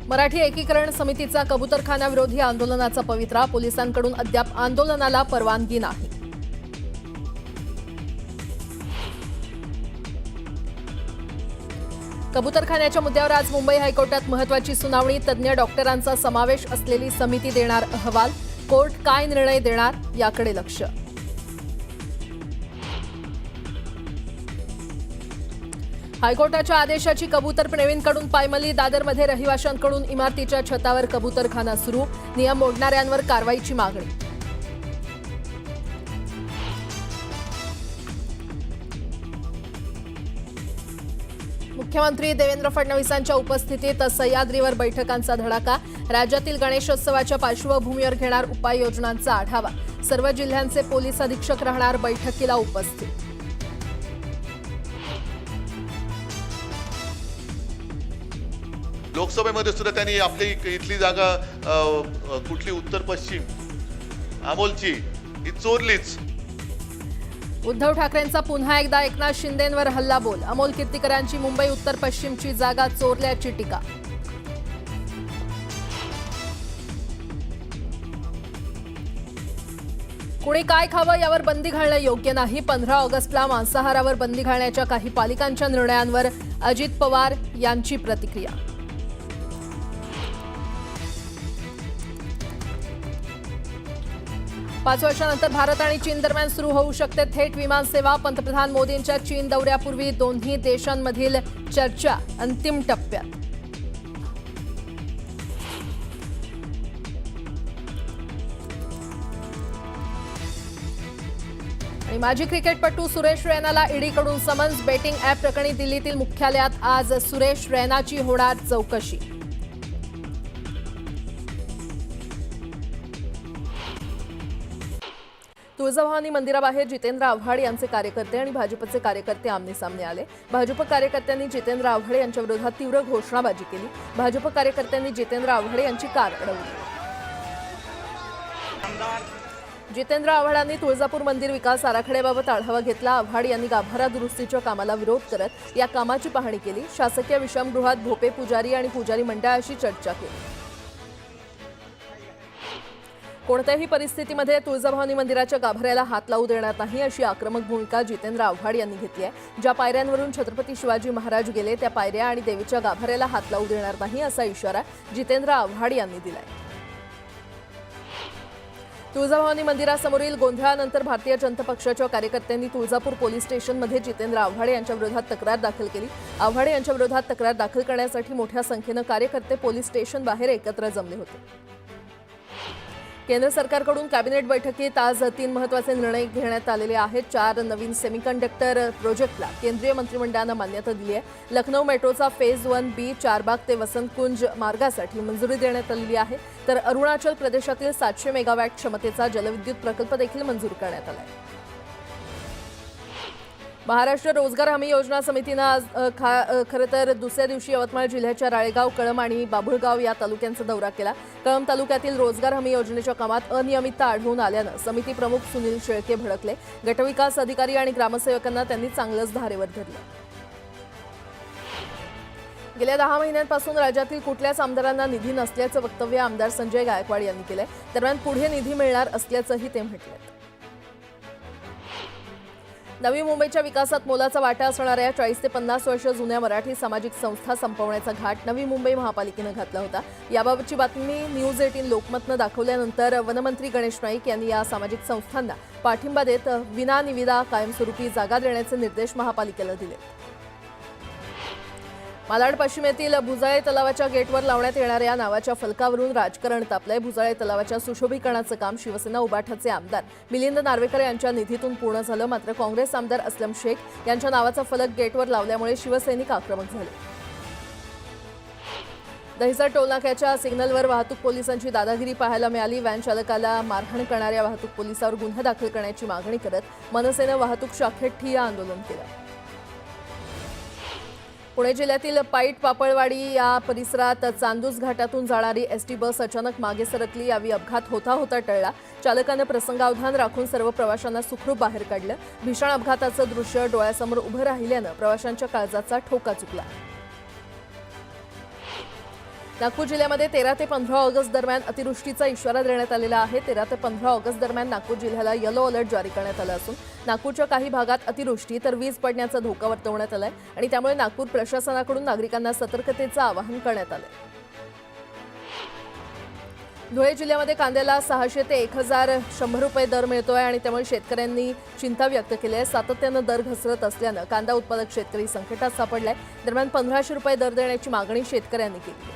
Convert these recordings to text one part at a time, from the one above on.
मराठी एकीकरण समितीचा कबूतरखान्याविरोधी आंदोलनाचा पवित्रा, पोलिसांकडून अद्याप आंदोलनाला परवानगी नाही. कबूतरखान्याच्या मुद्द्यावर आज मुंबई हायकोर्टात महत्त्वाची सुनावणी. तज्ज्ञ डॉक्टरांचा समावेश असलेली समिती देणार अहवाल. कोर्ट काय निर्णय देणार याकडे लक्ष. हायकोर्टाच्या आदेशाची कबूतर प्रेमींकडून पायमल्ली. दादरमध्ये रहिवाशांकडून इमारतीच्या छतावर कबूतरखाना सुरू. नियम मोडणाऱ्यांवर कारवाईची मागणी. मुख्यमंत्री देवेंद्र फडणवीसांच्या उपस्थितीत सह्याद्रीवर बैठकांचा धडाका. राज्यातील गणेशोत्सवाच्या पार्श्वभूमीवर घेणार उपाययोजनांचा आढावा. सर्व जिल्ह्यांचे पोलीस अधीक्षक राहणार बैठकीला उपस्थित. लोकसभेमध्ये सुद्धा त्यांनी आपली इथली जागा कुठली उत्तर पश्चिम अमोलची ही चोरलीच. उद्धव ठाकरेंचा पुन्हा एकदा एकनाथ शिंदेंवर हल्लाबोल. अमोल कीर्तीकरांची मुंबई उत्तर पश्चिमची जागा चोरल्याची टीका. कुणी काय खावं यावर बंदी घालणं योग्य नाही. 15 ऑगस्टला मांसाहारावर बंदी घालण्याच्या काही पालिकांच्या निर्णयांवर अजित पवार यांची प्रतिक्रिया. 5 वर्षांनंतर भारत आणि चीन दरम्यान सुरू होऊ शकते थेट विमान सेवा. पंतप्रधान मोदींच्या चीन दौऱ्यापूर्वी दोन्ही देशांमधील चर्चा अंतिम टप्प्यात. आणि माजी क्रिकेटपटू सुरेश रैनाला ईडीकडून समन्स. बेटिंग ॲप प्रकरणी दिल्लीतील मुख्यालयात आज सुरेश रैनाची होणार चौकशी. तुळजाभवानी मंदिराबाहेर जितेंद्र आव्हाड यांचे कार्यकर्ते आणि भाजपचे कार्यकर्ते आमनेसामने आले. भाजप कार्यकर्त्यांनी जितेंद्र आव्हाड यांच्या विरोधात तीव्र घोषणाबाजी केली. भाजप कार्यकर्त्यांनी जितेंद्र आव्हाड यांची कार अडवली. जितेंद्र आव्हाडांनी तुळजापूर मंदिर विकास आराखड्याबाबत आढावा घेतला. आव्हाड यांनी गाभारा दुरुस्तीच्या कामाला विरोध करत या कामाची पाहणी केली. शासकीय विश्रामगृहात भोपे पुजारी आणि पुजारी मंडळाशी चर्चा केली. कोणत्याही परिस्थितीमध्ये तुळजाभवानी मंदिराच्या गाभाऱ्याला हात लावू देणार नाही अशी आक्रमक भूमिका जितेंद्र आव्हाड यांनी घेतली आहे. ज्या पायऱ्यांवरून छत्रपती शिवाजी महाराज गेले त्या पायऱ्या आणि देवीच्या गाभाऱ्याला हात लावू देणार नाही असा इशारा जितेंद्र आव्हाड यांनी दिलाय. तुळजाभवानी मंदिरासमोरील गोंधळानंतर भारतीय जनता पक्षाच्या कार्यकर्त्यांनी तुळजापूर पोलीस स्टेशनमध्ये जितेंद्र आव्हाड यांच्या विरोधात तक्रार दाखल केली. आव्हाड यांच्या विरोधात तक्रार दाखल करण्यासाठी मोठ्या संख्येनं कार्यकर्ते पोलीस स्टेशन बाहेर एकत्र जमले होते. केंद्र सरकारकडून कॅबिनेट बैठकीत आज 3 महत्त्वाचे निर्णय घेण्यात आलेले आहेत. 4 नवीन सेमीकंडक्टर प्रोजेक्टला केंद्रीय मंत्रिमंडळानं मान्यता दिली आहे. लखनौ मेट्रोचा फेज 1B चारबाग ते वसंतकुंज मार्गासाठी मंजुरी देण्यात आलेली आहे. तर अरुणाचल प्रदेशातील 700 मेगावॅट क्षमतेचा जलविद्युत प्रकल्प देखील मंजूर करण्यात आला आहे. महाराष्ट्र रोजगार हमी योजना समितीनं आज खरं तर दुसऱ्या दिवशी यवतमाळ जिल्ह्याच्या राळेगाव, कळंब आणि बाभुळगाव या तालुक्यांचा दौरा केला. कळंब तालुक्यातील रोजगार हमी योजनेच्या कामात अनियमितता आढळून आल्यानं समिती प्रमुख सुनील शेळके भडकले. गटविकास अधिकारी आणि ग्रामसेवकांना त्यांनी चांगलंच धारेवर धरलं. गेल्या 10 महिन्यांपासून राज्यातील कुठल्याच आमदारांना निधी नसल्याचं वक्तव्य आमदार संजय गायकवाड यांनी केलंय. दरम्यान पुढे निधी मिळणार असल्याचंही ते म्हटलंय. नवी मुंबईच्या विकासात मोलाचा वाटा असणाऱ्या 40 ते 50 वर्ष जुन्या मराठी सामाजिक संस्था संपवण्याचा घाट नवी मुंबई महापालिकेनं घातला होता. याबाबतची बातमी न्यूज 18 लोकमतनं दाखवल्यानंतर वनमंत्री गणेश नाईक यांनी या सामाजिक संस्थांना पाठिंबा देत विनानिविदा कायमस्वरूपी जागा देण्याचे निर्देश महापालिकेला दिले. मालाड पश्चिमेतील भुजाळे तलावाच्या गेटवर लावण्यात येणाऱ्या नावाच्या फलकावरून राजकारण तापलंय. भुजाळे तलावाच्या सुशोभीकरणाचं काम शिवसेना उबाठाचे आमदार मिलिंद नार्वेकर यांच्या निधीतून पूर्ण झालं. मात्र काँग्रेस आमदार अस्लम शेख यांच्या नावाचा फलक गेटवर लावल्यामुळे शिवसैनिक आक्रमक झाले. दहिसर टोलनाक्याच्या सिग्नलवर वाहतूक पोलिसांची दादागिरी पाहायला मिळाली. व्हॅन चालकाला मारहाण करणाऱ्या वाहतूक पोलिसावर गुन्हा दाखल करण्याची मागणी करत मनसेनं वाहतूक शाखेत ठिय्या आंदोलन केलं. पुणे जिल्ह्यातील पाईट पापळवाडी या परिसरात चांदूस घाटातून जाणारी एसटी बस अचानक मागे सरकली. यावेळी अपघात होता टळला. चालकानं प्रसंगावधान राखून सर्व प्रवाशांना सुखरूप बाहेर काढलं. भीषण अपघाताचं दृश्य डोळ्यासमोर उभं राहिल्यानं प्रवाशांच्या काळजाचा ठोका चुकला. नागपूर जिल्ह्यामध्ये 13 ते 15 ऑगस्ट दरम्यान अतिवृष्टीचा इशारा देण्यात आलेला आहे. 13 ते 15 ऑगस्ट दरम्यान नागपूर जिल्ह्याला येलो अलर्ट जारी करण्यात आला असून नागपूरच्या काही भागात अतिवृष्टी तर वीज पडण्याचा धोका वर्तवण्यात आलाय आणि त्यामुळे नागपूर प्रशासनाकडून नागरिकांना सतर्कतेचं आवाहन करण्यात आलंय. धुळे जिल्ह्यामध्ये कांद्याला 600 ते 1100 रुपये दर मिळतोय आणि त्यामुळे शेतकऱ्यांनी चिंता व्यक्त केली आहे. सातत्यानं दर घसरत असल्यानं कांदा उत्पादक शेतकरी संकटात सापडलाय. दरम्यान 1500 रुपये दर देण्याची मागणी शेतकऱ्यांनी केली.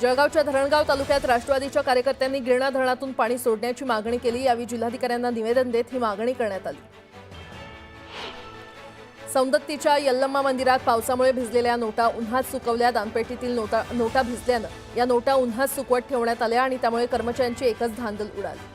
जळगावच्या धरणगाव तालुक्यात राष्ट्रवादीच्या कार्यकर्त्यांनी गिरणा धरणातून पाणी सोडण्याची मागणी केली. यावेळी जिल्हाधिकाऱ्यांना निवेदन देत ही मागणी करण्यात आली. सौंदत्तीच्या यल्लम्मा मंदिरात पावसामुळे भिजलेल्या नोटा उन्हात सुकवल्या. दानपेटीतील नोटा भिजल्यानं या नोटा उन्हात सुकवत ठेवण्यात आल्या आणि त्यामुळे कर्मचाऱ्यांची एकच धांदल उडाली.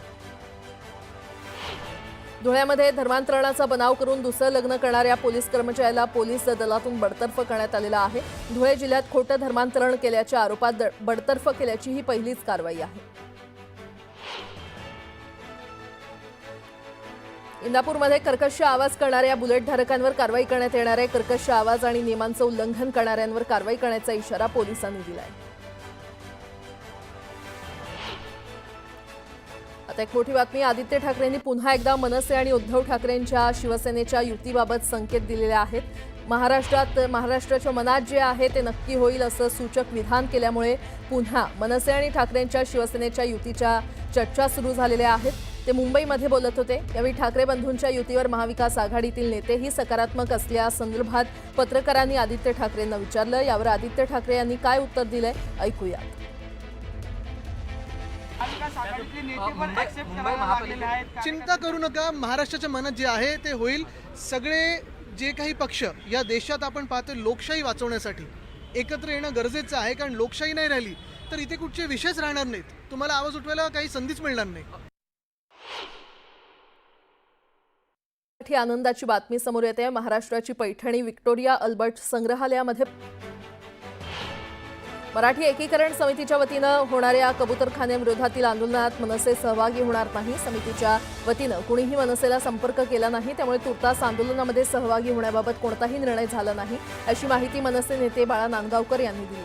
धुळ्यामध्ये धर्मांतरणाचा बनाव करून दुसरं लग्न करणाऱ्या पोलीस कर्मचाऱ्याला पोलीस दलातून बडतर्फ करण्यात आलेला आहे. धुळे जिल्ह्यात खोटं धर्मांतरण केल्याच्या आरोपात बडतर्फ केल्याची ही पहिलीच कारवाई आहे. इंदापूरमध्ये कर्कश आवाज करणाऱ्या बुलेटधारकांवर कारवाई करण्यात येणार आहे. कर्कश आवाज आणि नियमांचं उल्लंघन करणाऱ्यांवर कारवाई करण्याचा इशारा पोलिसांनी दिलाय. आता एक मोठी बातमी. आदित्य ठाकरेंनी पुन्हा एकदा मनसे आणि उद्धव ठाकरेंच्या शिवसेनेच्या युतीबाबत संकेत दिलेले आहेत. महाराष्ट्राच्या मनात जे आहे ते नक्की होईल असं सूचक विधान केल्यामुळे पुन्हा मनसे आणि ठाकरेंच्या शिवसेनेच्या युतीच्या चर्चा सुरू झालेल्या आहेत. ते मुंबईमध्ये बोलत होते. यावेळी ठाकरे बंधूंच्या युतीवर महाविकास आघाडीतील नेतेही सकारात्मक असल्यासंदर्भात पत्रकारांनी आदित्य ठाकरेंना विचारलं. यावर आदित्य ठाकरे यांनी काय उत्तर दिलंय ऐकूया. चिंता करू नका, महाराष्ट्राच्या मनात जे आहे ते होईल. सगळे जे काही पक्ष या देशात आपण पाहतो लोकशाही वाचवण्यासाठी एकत्र येणं गरजेचं आहे, कारण लोकशाही नाही राहिली तर इथे कुठचे विषयच राहणार नाहीत. तुम्हाला आवाज उठवायला काही संधीच मिळणार नाही. आनंदाची बातमी समोर येते. महाराष्ट्राची पैठणी व्हिक्टोरिया अल्बर्ट संग्रहालयामध्ये मराठी एकीकरण समितीच्या वतीनं होणाऱ्या कबूतरखान्याविरोधातील आंदोलनात मनसे सहभागी होणार नाही. समितीच्या वतीनं कुणीही मनसेला संपर्क केला नाही, त्यामुळे तुर्तास आंदोलनामध्ये सहभागी होण्याबाबत कोणताही निर्णय झाला नाही, अशी माहिती मनसे नेते बाळा नांदगावकर यांनी दिली.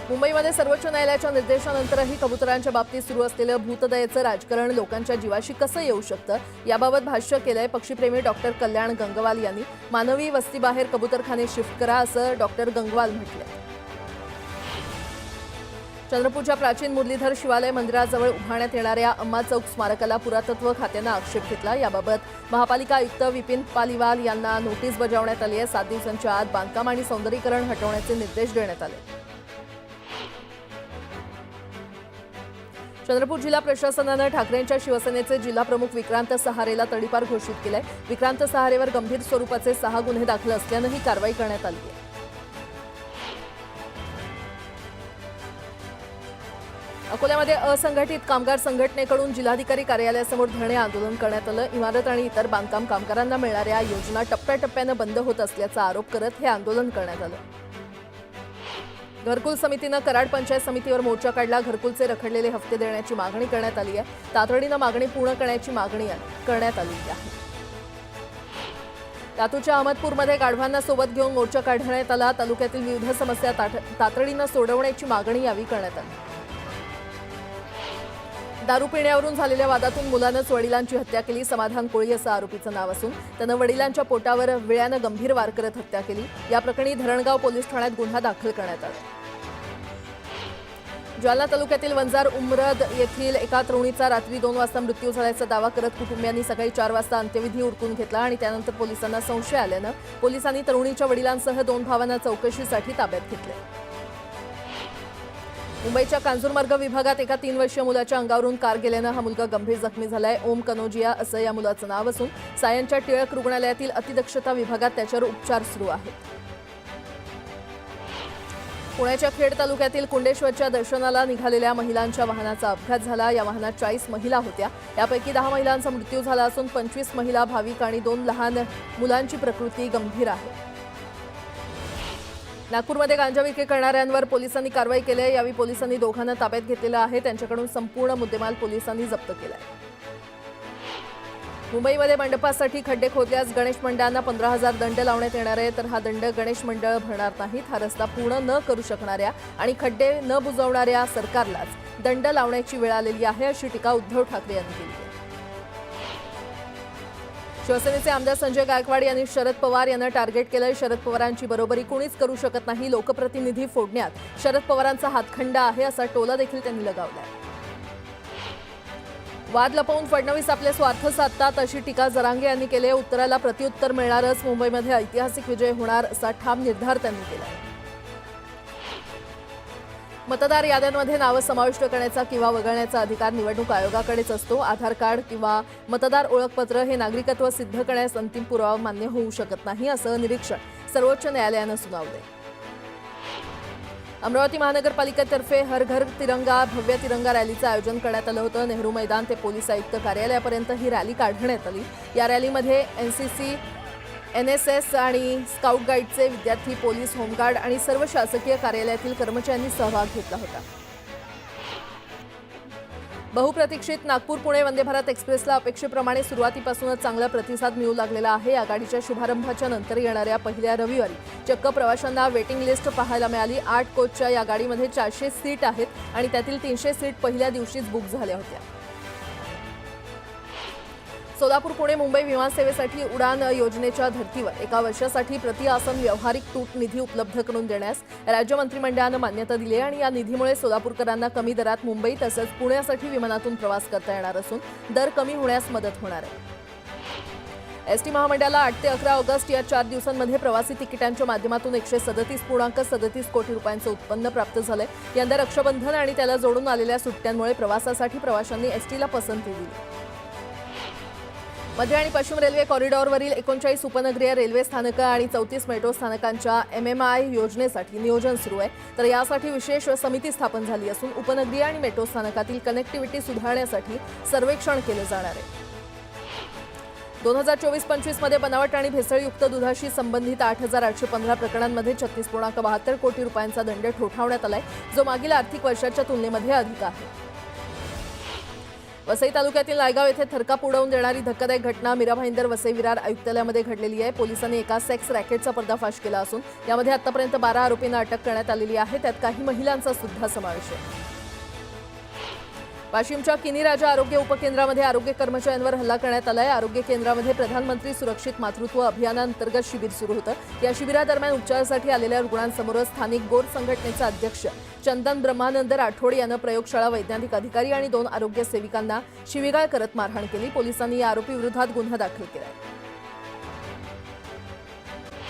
मुंबईमध्ये सर्वोच्च न्यायालयाच्या निर्देशानंतरही कबुतरांच्या बाबतीत सुरू असलेलं भूतदयेचं राजकारण लोकांच्या जीवाशी कसं येऊ शकतं याबाबत भाष्य केलंय पक्षीप्रेमी डॉक्टर कल्याण गंगवाल यांनी. मानवी वस्तीबाहेर कबुतरखाने शिफ्ट करा असं डॉक्टर गंगवाल म्हटलंय. चंद्रपूरच्या प्राचीन मुरलीधर शिवालय मंदिराजवळ उभारण्यात येणाऱ्या अम्मा चौक स्मारकाला पुरातत्व खात्यानं आक्षेप घेतला. याबाबत महापालिका आयुक्त विपिन पालिवाल यांना नोटीस बजावण्यात आली आहे. 7 दिवसांच्या आत बांधकाम आणि सौंदर्यीकरण हटवण्याचे निर्देश देण्यात आले. चंद्रपूर जिल्हा प्रशासनानं ठाकरेंच्या शिवसेनेचे जिल्हाप्रमुख विक्रांत सहारेला तडीपार घोषित केलंय. विक्रांत सहारेवर गंभीर स्वरूपाचे 6 गुन्हे दाखल असल्यानं ही कारवाई करण्यात आली आहे. अकोल्यामध्ये असंघटित कामगार संघटनेकडून जिल्हाधिकारी कार्यालयासमोर धरणे आंदोलन करण्यात आलं. इमारत आणि इतर बांधकाम कामगारांना मिळणाऱ्या योजना टप्प्याटप्प्यानं बंद होत असल्याचा आरोप करत हे आंदोलन करण्यात आलं. घरकुल समितीनं कराड पंचायत समितीवर मोर्चा काढला. घरकुलचे रखडलेले हप्ते देण्याची मागणी करण्यात आली आहे. तातडीनं मागणी पूर्ण करण्याची मागणी करण्यात आली आहे. लातूरच्या अहमदपूरमध्ये गाढवांना सोबत घेऊन मोर्चा काढण्यात आला. तालुक्यातील विविध समस्या तातडीनं सोडवण्याची मागणी यावेळी करण्यात आली. दारू पिण्यावरून झालेल्या वादातून मुलानंच वडिलांची हत्या केली. समाधान कोळी असं आरोपीचं नाव असून त्यानं वडिलांच्या पोटावर विळ्यानं गंभीर वार करत हत्या केली. या प्रकरणी धरणगाव पोलीस ठाण्यात गुन्हा दाखल करण्यात आला. जालना तालुक्यातील वंजार उमरद येथील एका तरुणीचा रात्री 2 वाजता मृत्यू झाल्याचा दावा करत कुटुंबियांनी सकाळी 4 वाजता अंत्यविधी उरकून घेतला आणि त्यानंतर पोलिसांना संशय आल्यानं पोलिसांनी तरुणीच्या वडिलांसह 2 भावांना चौकशीसाठी ताब्यात घेतले. मुंबईच्या कांजूरमार्ग विभागात एका 3 वर्षीय मुलाच्या अंगावरून कार गेल्यानं हा मुलगा गंभीर जखमी झालाय. ओम कनोजिया असं या मुलाचं नाव असून सायनच्या टिळक रुग्णालयातील अतिदक्षता विभागात त्याच्यावर उपचार सुरू आहेत. पुण्याच्या खेड तालुक्यातील कुंडेश्वरच्या दर्शनाला निघालेल्या महिलांच्या वाहनाचा अपघात झाला. या वाहनात 40 महिला होत्या. यापैकी 10 महिलांचा मृत्यू झाला असून 25 महिला भाविक आणि 2 लहान मुलांची प्रकृती गंभीर आहे. नागपूरमध्ये गांजा विक्री करणाऱ्यांवर पोलिसांनी कारवाई केली आहे. यावेळी पोलिसांनी दोघांना ताब्यात घेतलेलं आहे. त्यांच्याकडून संपूर्ण मुद्देमाल पोलिसांनी जप्त केला आहे. मुंबईमध्ये मंडपासाठी खड्डे खोदल्यास गणेश मंडळांना 15,000 दंड लावण्यात येणार आहे. तर हा दंड गणेश मंडळ भरणार नाहीत. हा रस्ता पूर्ण न करू शकणाऱ्या आणि खड्डे न बुजवणाऱ्या सरकारलाच दंड लावण्याची वेळ आलेली आहे, अशी टीका उद्धव ठाकरे यांनी केली आहे. शिवसेनेचे आमदार संजय गायकवाड यांनी शरद पवार यांना टार्गेट केलंय. शरद पवारांची बरोबरी कुणीच करू शकत नाही. लोकप्रतिनिधी फोडण्यात शरद पवारांचा हातखंडा आहे, असा टोला देखील त्यांनी लगावलाय. वाद लपवून फडणवीस आपले स्वार्थ साधतात, अशी टीका जरांगे यांनी केली आहे. उत्तराला प्रत्युत्तर मिळणारच. मुंबईमध्ये ऐतिहासिक विजय होणार, असा ठाम निर्धार त्यांनी केला आहे. मतदार याद्यांमध्ये नावं समाविष्ट करण्याचा किंवा वगळण्याचा अधिकार निवडणूक आयोगाकडेच असतो. आधार कार्ड किंवा मतदार ओळखपत्र हे नागरिकत्व सिद्ध करण्यास अंतिम पुरावा मान्य होऊ शकत नाही, असं निरीक्षण सर्वोच्च न्यायालयानं सुनावलंय. अमरावती महानगरपालिकेतर्फे हर घर तिरंगा भव्य तिरंगा रॅलीचं आयोजन करण्यात आलं होतं. नेहरू मैदान ते पोलीस आयुक्त कार्यालयापर्यंत ही रॅली काढण्यात आली. या रॅलीमध्ये एनसीसी, NSS आणि स्काउट गाईडचे विद्यार्थी, पोलीस, होमगार्ड आणि सर्व शासकीय कार्यालयातील कर्मचाऱ्यांनी सहभाग घेतला होता. बहुप्रतीक्षित नागपूर पुणे वंदे भारत एक्सप्रेसला अपेक्षेप्रमाणे सुरुवातीपासूनच चांगला प्रतिसाद मिळू लागलेला आहे. या गाडीच्या शुभारंभाच्या नंतर येणाऱ्या पहिल्या रविवारी चक्क प्रवाशांना वेटिंग लिस्ट पाहायला मिळाली. 8 कोचच्या या गाडीमध्ये 400 सीट आहेत आणि त्यातील 300 सीट पहिल्या दिवशीच बुक झाल्या होत्या. सोलापूर पुणे मुंबई विमानसेवेसाठी उडान योजनेच्या धर्तीवर एका वर्षासाठी प्रति आसन व्यावहारिक तूट निधी उपलब्ध करून देण्यास राज्य मंत्रिमंडळानं मान्यता दिली आहे आणि या निधीमुळे सोलापूरकरांना कमी दरात मुंबई तसंच पुण्यासाठी विमानातून प्रवास करता येणार असून दर कमी होण्यास मदत होणार आहे. एसटी महामंडळाला 8 ते 11 ऑगस्ट या 4 दिवसांमध्ये प्रवासी तिकिटांच्या माध्यमातून 137.37 कोटी रुपयांचं उत्पन्न प्राप्त झालंय. यंदा रक्षाबंधन आणि त्याला जोडून आलेल्या सुट्ट्यांमुळे प्रवासासाठी प्रवाशांनी एसटीला पसंती दिली. मध्य आणि पश्चिम रेल्वे कॉरिडॉरवरील 39 उपनगरीय रेल्वे स्थानकं आणि 34 मेट्रो स्थानकांच्या MMI योजनेसाठी नियोजन सुरू आहे. तर यासाठी विशेष समिती स्थापन झाली असून उपनगरीय आणि मेट्रो स्थानकातील कनेक्टिव्हिटी सुधारण्यासाठी सर्वेक्षण केलं जाणार आहे. 2024-25 मध्ये बनावट आणि भेसळयुक्त दुधाशी संबंधित 8,815 प्रकरणांमध्ये 36.72 कोटी रुपयांचा दंड ठोठावण्यात आलाय, जो मागील आर्थिक वर्षाच्या तुलनेमध्ये अधिक आहे. वसई तालुक्यातील नायगाव येथे थरकाप उडवून देणारी धक्कादायक घटना मीरा भाईंदर वसई विरार आयुक्तालयामध्ये घडलेली आहे. पोलिसांनी एका सेक्स रॅकेटचा पर्दाफाश केला असून यामध्ये आतापर्यंत 12 आरोपींना अटक करण्यात आलेली आहे. त्यात काही महिलांचा सुद्धा समावेश आहे. वाशिमच्या किनी राजा आरोग्य उपकेंद्रामध्ये आरोग्य कर्मचाऱ्यांवर हल्ला करण्यात आलाय. आरोग्य केंद्रामध्ये प्रधानमंत्री सुरक्षित मातृत्व अभियानांतर्गत शिबिर सुरू होतं. या शिबिरादरम्यान उपचारासाठी आलेल्या रुग्णांसमोर स्थानिक गोर संघटनेचे अध्यक्ष चंदन ब्रह्मानंद राठोड यानं प्रयोगशाळा वैज्ञानिक अधिकारी आणि 2 आरोग्य सेविकांना शिवीगाळ करत मारहाण केली. पोलिसांनी या आरोपी विरोधात गुन्हा दाखल केला आहे.